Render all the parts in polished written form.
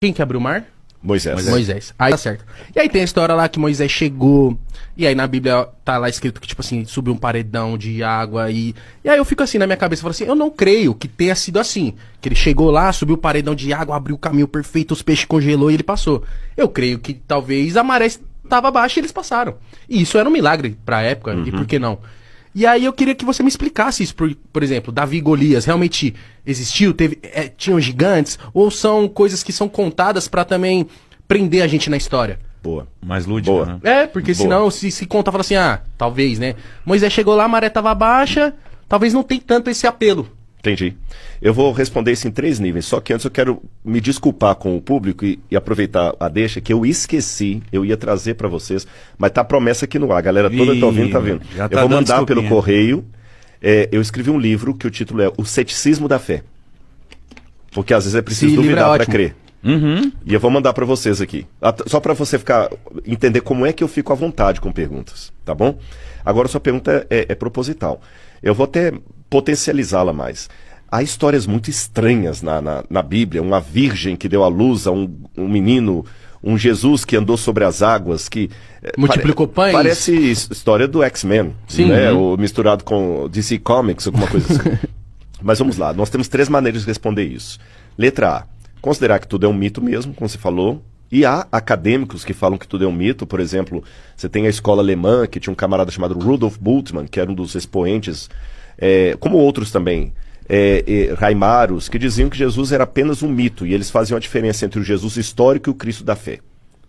Quem que abriu o mar? Moisés. Aí tá certo. E aí tem a história lá que Moisés chegou, e aí na Bíblia tá lá escrito que, tipo assim, subiu um paredão de água e aí eu fico assim na minha cabeça, falo assim, eu não creio que tenha sido assim. Que ele chegou lá, subiu o paredão de água, abriu o caminho perfeito, os peixes congelou e ele passou. Eu creio que talvez a maré estava baixa e eles passaram. E isso era um milagre pra época, e por que não? E aí eu queria que você me explicasse isso, por exemplo, Davi e Golias, realmente existiu? Tinham gigantes? Ou são coisas que são contadas pra também prender a gente na história? Boa. Mais lúdica, Boa. né? É, porque senão se conta, fala assim, talvez, né? Moisés chegou lá, a maré tava baixa, talvez não tem tanto esse apelo. Entendi. Eu vou responder isso em 3 níveis, só que antes eu quero me desculpar com o público e aproveitar a deixa que eu esqueci, eu ia trazer para vocês, mas tá a promessa aqui no ar, a galera toda tá ouvindo, tá vendo. Já tá Eu vou dando mandar pelo desculpinha. correio, eu escrevi um livro que o título é O Ceticismo da Fé, porque às vezes é preciso Esse livro é duvidar para ótimo. crer. E eu vou mandar para vocês aqui, só para você entender como é que eu fico à vontade com perguntas, tá bom? Agora sua pergunta é proposital, eu vou até potencializá-la mais. Há histórias muito estranhas na Bíblia, uma virgem que deu à luz a um menino, um Jesus que andou sobre as águas, que Multiplicou pães. Parece história do X-Men, Sim. né? Ou misturado com DC Comics, alguma coisa assim. Mas vamos lá, nós temos 3 maneiras de responder isso. Letra A, considerar que tudo é um mito mesmo, como você falou. E há acadêmicos que falam que tudo é um mito. Por exemplo, você tem a escola alemã, que tinha um camarada chamado Rudolf Bultmann, que era um dos expoentes, como outros também, Raimaros, que diziam que Jesus era apenas um mito, e eles faziam a diferença entre o Jesus histórico e o Cristo da fé.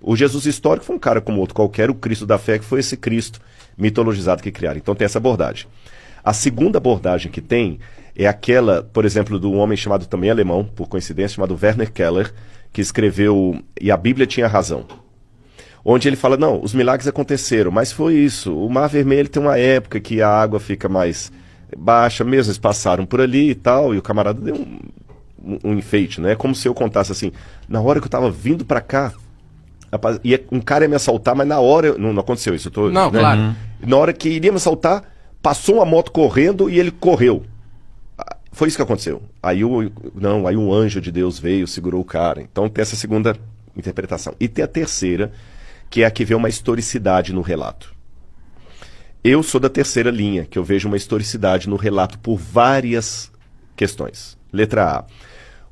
O Jesus histórico foi um cara como outro qualquer, o Cristo da fé que foi esse Cristo mitologizado que criaram. Então tem essa abordagem. A segunda abordagem que tem é aquela, por exemplo, de um homem chamado também alemão, por coincidência, chamado Werner Keller, que escreveu E a Bíblia Tinha Razão. Onde ele fala, não, os milagres aconteceram, mas foi isso. O Mar Vermelho tem uma época que a água fica mais baixa mesmo, eles passaram por ali e tal, e o camarada deu um enfeite, né? É como se eu contasse assim, na hora que eu tava vindo pra cá, rapaz, um cara ia me assaltar, mas na hora, não aconteceu isso, Não, né? claro. Na hora que iria me assaltar, passou uma moto correndo e ele correu. Foi isso que aconteceu. Aí um anjo de Deus veio, segurou o cara. Então tem essa segunda interpretação. E tem a terceira, que é a que vê uma historicidade no relato. Eu sou da terceira linha, que eu vejo uma historicidade no relato por várias questões. Letra A.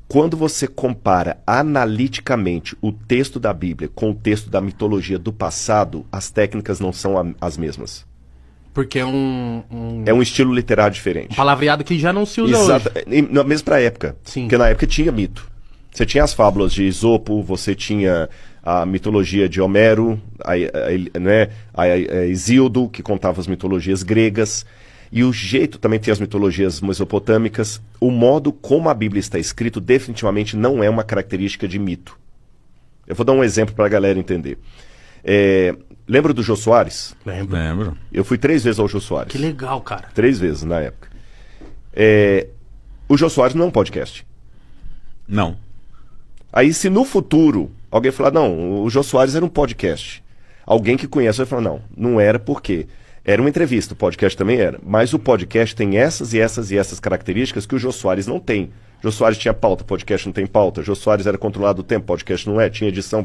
Quando você compara analiticamente o texto da Bíblia com o texto da mitologia do passado, as técnicas não são as mesmas. Porque é É um estilo literário diferente. palavreado que já não se usa hoje. Mesmo pra época. Sim. Porque na época tinha mito. Você tinha as fábulas de Esopo, você tinha a mitologia de Homero, a Hesíodo, que contava as mitologias gregas, e o jeito, também tem as mitologias mesopotâmicas. O modo como a Bíblia está escrito definitivamente não é uma característica de mito. Eu vou dar um exemplo para a galera entender. Lembra do Jô Soares? Lembro. Eu fui 3 vezes ao Jô Soares. Que legal, cara. 3 vezes na época. O Jô Soares não é um podcast. Não. Aí se no futuro alguém falar, não, o Jô Soares era um podcast, alguém que conhece vai falar, não era porque era uma entrevista, o podcast também era, mas o podcast tem essas e essas e essas características que o Jô Soares não tem. O Jô Soares tinha pauta, podcast não tem pauta. O Jô Soares era controlado o tempo, podcast não é, tinha edição.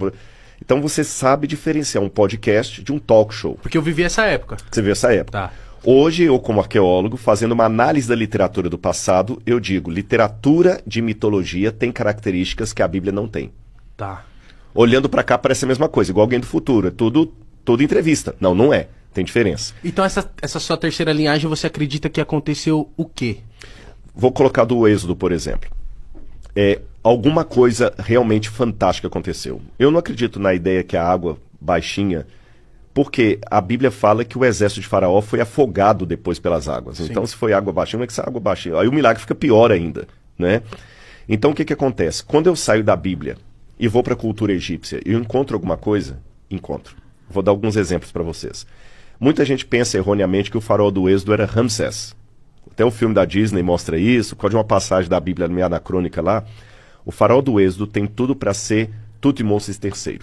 Então você sabe diferenciar um podcast de um talk show. Porque eu vivi essa época. Você vê essa época. Tá. Hoje, eu como arqueólogo, fazendo uma análise da literatura do passado, eu digo, literatura de mitologia tem características que a Bíblia não tem. Tá. Olhando pra cá parece a mesma coisa, igual alguém do futuro, é tudo entrevista. Não é, tem diferença. Então essa sua terceira linhagem, você acredita que aconteceu o quê? Vou colocar do Êxodo, por exemplo. Alguma coisa realmente fantástica aconteceu. Eu não acredito na ideia que a água baixinha, porque a Bíblia fala que o exército de Faraó foi afogado depois pelas águas. Sim. Então, se foi água baixinha, como é que essa água baixinha? Aí o milagre fica pior ainda, né? Então, o que acontece? Quando eu saio da Bíblia e vou para a cultura egípcia e eu encontro alguma coisa, encontro. Vou dar alguns exemplos para vocês. Muita gente pensa erroneamente que o faraó do Êxodo era Ramsés. Até o filme da Disney mostra isso, por causa de uma passagem da Bíblia meio anacrônica lá. O faraó do Êxodo tem tudo para ser Tutmoses III.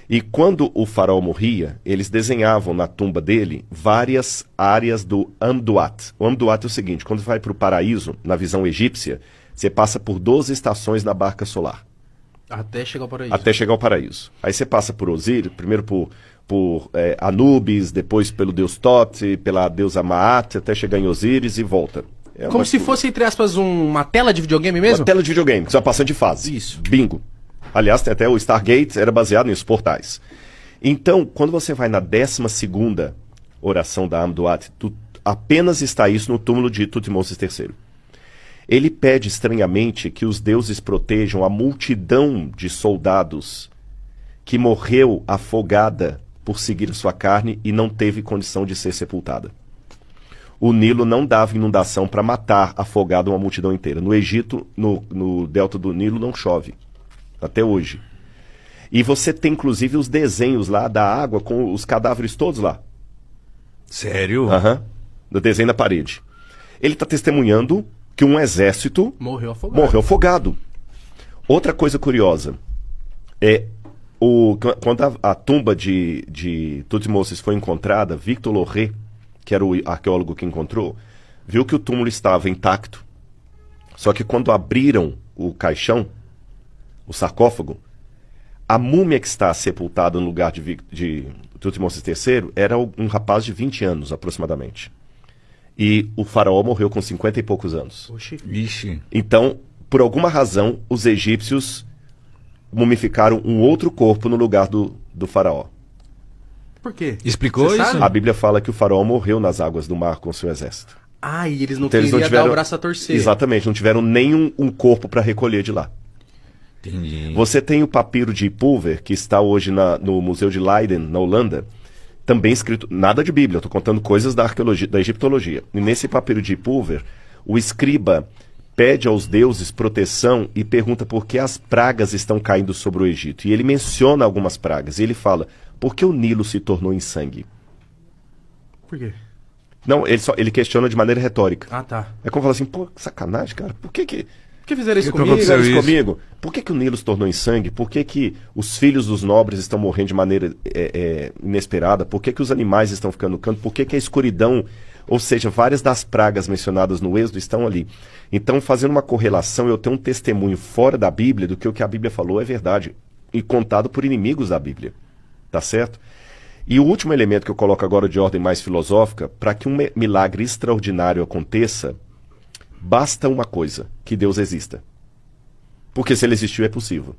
E quando o faraó morria, eles desenhavam na tumba dele várias áreas do Amduat. O Amduat é o seguinte, quando vai para o paraíso, na visão egípcia, você passa por 12 estações na barca solar. Até chegar ao paraíso. até chegar ao paraíso. Aí você passa por Osíris, primeiro por Anubis, depois pelo deus Tote, pela deusa Maat, até chegar em Osíris e volta. É Como se fosse, entre aspas, uma tela de videogame mesmo? uma tela de videogame, que você vai passando de fase. Isso. Bingo. Aliás, tem até o Stargate, era baseado nesses portais. Então, quando você vai na 12ª oração da Amduat, apenas está isso no túmulo de Tutmosis III. Ele pede estranhamente que os deuses protejam a multidão de soldados que morreu afogada por seguir sua carne e não teve condição de ser sepultada. O Nilo não dava inundação para matar afogado uma multidão inteira. No Egito, no delta do Nilo, não chove. Até hoje. E você tem, inclusive, os desenhos lá da água com os cadáveres todos lá. Sério? Aham. No desenho na parede. Ele está testemunhando que um exército Morreu afogado. morreu afogado. Outra coisa curiosa é quando a tumba de Tutmosis foi encontrada, Victor Loré, que era o arqueólogo que encontrou, viu que o túmulo estava intacto. Só que quando abriram o caixão, o sarcófago, a múmia que está sepultada no lugar de Tutmosis III era um rapaz de 20 anos, aproximadamente. E o faraó morreu com 50 e poucos anos. Oxi. Vixe. Então, por alguma razão, os egípcios mumificaram um outro corpo no lugar do faraó. Por quê? Explicou Você isso? sabe? A Bíblia fala que o faraó morreu nas águas do mar com seu exército. Ah, e eles não Então, eles queriam dar o braço a torcer. Exatamente, não tiveram nenhum corpo para recolher de lá. Entendi. Você tem o papiro de Pulver, que está hoje no Museu de Leiden, na Holanda, também escrito, nada de Bíblia, eu estou contando coisas da arqueologia, da egiptologia. E nesse papiro de Pulver, o escriba pede aos deuses proteção e pergunta por que as pragas estão caindo sobre o Egito. E ele menciona algumas pragas, e ele fala, por que o Nilo se tornou em sangue? Por quê? Não, ele questiona de maneira retórica. Ah, tá. É como falar assim, pô, que sacanagem, cara, por que Por que fizeram isso Que comigo? aconteceu fizeram isso isso? comigo? Por que o Nilo se tornou em sangue? Por que os filhos dos nobres estão morrendo de maneira inesperada? Por que os animais estão ficando no canto? Por que a escuridão, ou seja, várias das pragas mencionadas no Êxodo estão ali? Então, fazendo uma correlação, eu tenho um testemunho fora da Bíblia do que o que a Bíblia falou é verdade. E contado por inimigos da Bíblia. Tá certo? E o último elemento que eu coloco agora de ordem mais filosófica, para que um milagre extraordinário aconteça, basta uma coisa, que Deus exista. Porque se ele existiu é possível.